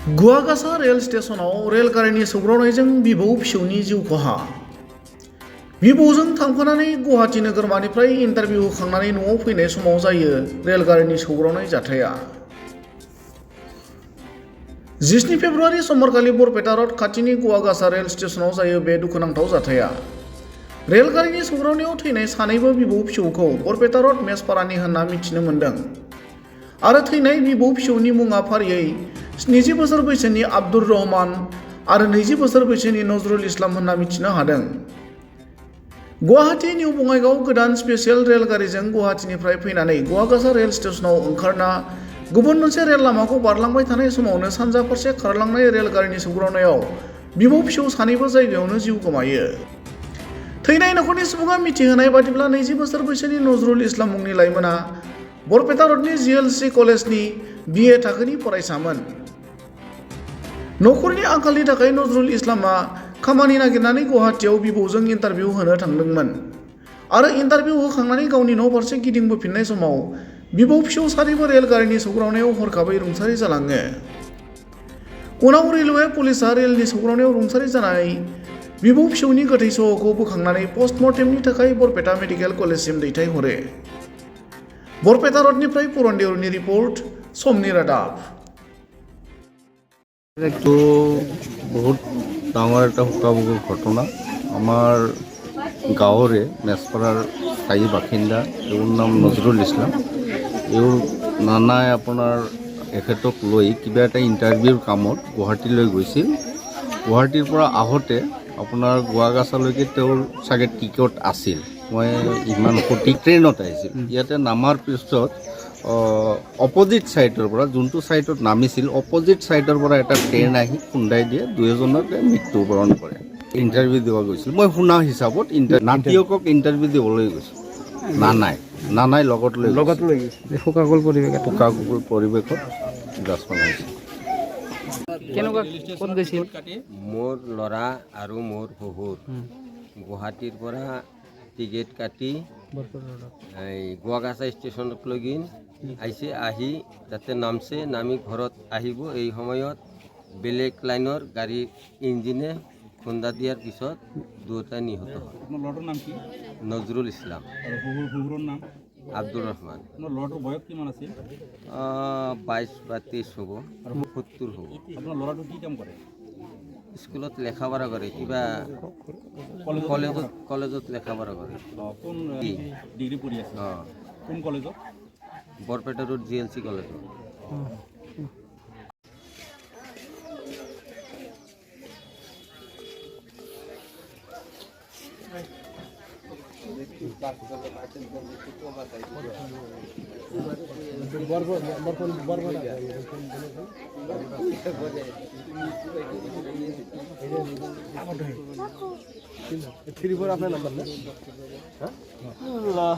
गुवागासा rail स्टेशनाव रेलगारिनि सौग्रावनायजों बिबौ फिसौनि जिउ खहा। बिबौजों थांफानानै गुवाहाटी नोगोरमानिफ्राय इन्टारभिउ होखांनानै न'आव फैनाय समाव जायो रेलगारिनि सौग्रावनाय जाथाया। 17 फेब्रुवारि समबारखालि बरपेटा रड खाथिनि गुवागासा रेल स्टेशनाव जायो बे दुखुनांथाव जाथाया। रेलगारिनि सौग्रावनायाव थैनाय सानैबो बिबौ फिसौखौ बरपेटा रड मेसपारानि होनना मिथिनो मोन्दों आरो थैनाय बिबौ फिसौनि मुङा फारियै 70 बोसोर बैसोनि आब्दुर रहमान आरो 20 बोसोर बैसोनि नजरुल इस्लाम होनना मिथिनो हादों। गुवाहाटी निउ बङाइगाव गोदान स्पेसियेल रेलगारिजों गुवाहाटीनिफ्राय फैनानै गुवागासा रेल स्टेशनाव ओंखारना गुबुन मोनसे रेल लामाखौ बारलांबाय थानाय समावनो सानजा फारसे खारलांनाय रेलगारिनि सौग्रावनायाव बिबौ फिसौ सानैबो जायगायावनो जिउ गोमायो। थैनाय नखरनि सुबुङा मिथिहोनाय बादिब्ला 20 बोसोर बैसोनि नजरुल इस्लाम मुंनि लाइमोना बरपेटा रडनि GLC कलेजनि BA थाखोनि फरायसामोन। नखरनि आंखालनि थाखाय नजरुल इस्लामआ खामानि नागिरनानै गुवाहाटीयाव बिबौजों इन्टारभिउ होनो थांदोंमोन आरो इन्टारभिउ होखांनानै गावनि न' फारसे गिदिंबोफिननाय समाव बिबौ फिसौ सानैबो रेलगारिनि सौग्रावनायाव हरखाबै रुंसारि जालाङो। उनाव रेलवे पुलिसआ रेलनि सौग्रावनायाव रुंसारि जानाय बिबौ फिसौनि गोथै सह'खौ बोखांनानै पस्टमर्टेमनि थाखाय बरपेटा मेडिकेल कलेजसिम दैथायहरो। बरपेटा रडनिफ्राय पुरन देउरिनि रिपर्ट, समनि रादाब। तो बहुत डाঙर এটা শোকাবহৰ ঘটনা। আমাৰ গাঁৱৰে মেছপাৰাৰ স্থায়ী বাসিন্দা, তেওঁৰ নাম নজৰুল ইছলাম। এওঁ নানাই আপোনাৰ এখেতক লৈ কিবা এটা ইণ্টাৰভিউৰ কামত গুৱাহাটীলৈ গৈছিল। গুৱাহাটীৰ পৰা আহোঁতে আপোনাৰ গুৱাগাছালৈকে তেওঁৰ চাগে টিকট আছিল, মই ইমান সঠিক ট্ৰেইনত আহিছিল। ইয়াতে নামাৰ পিছত অপজিট সাইডৰ পৰা, যোনটো সাইডত নামিছিল অপজিট সাইডৰ পৰা এটা ট্ৰেইন আহি খুন্দাই দিয়ে, দুয়োজনকে মৃত্যুবৰণ কৰে। ইণ্টাৰভিউ দিব গৈছিল, মই শুনা হিচাপত নাতিয়কক ইণ্টাৰভিউ দিবলৈ গৈছিল। নানাই লগত লৈ শোকাকুল পৰিৱেশত গ্ৰাছমান হৈছিল। ক'ত গৈছিল? মোৰ ল'ৰা আৰু মোৰ শহুৰ গুৱাহাটীৰ পৰা টিকেট কাটি গুৱাগাছা ষ্টেচনত লগি আহিছে। আহি তাতে নামছে, নামি ঘৰত আহিব। এই সময়ত বেলেগ লাইনৰ গাড়ীৰ ইঞ্জিনে খুন্দা দিয়াৰ পিছত দুয়োটা নিহত হয়। ল'ৰাটোৰ নাম কি? নজৰুল ইছলাম আৰু শহুৰৰ নাম আব্দুৰ ৰহমান। ল'ৰাটোৰ বয়স কিমান আছিল? 22 বা 23 হ'ব আৰু 70 হ'ব। আপোনাৰ ল'ৰাটো কি কাম কৰে? স্কুলত লেখাপঢ়া কৰে, কিবা কলেজত লেখাপঢ়া কৰে। কোন ডিগ্ৰী পঢ়ি আছে? কোন কলেজত? বৰপেটা ৰোড GLC কলেজত। আপনাৰ নাম্বাৰ না?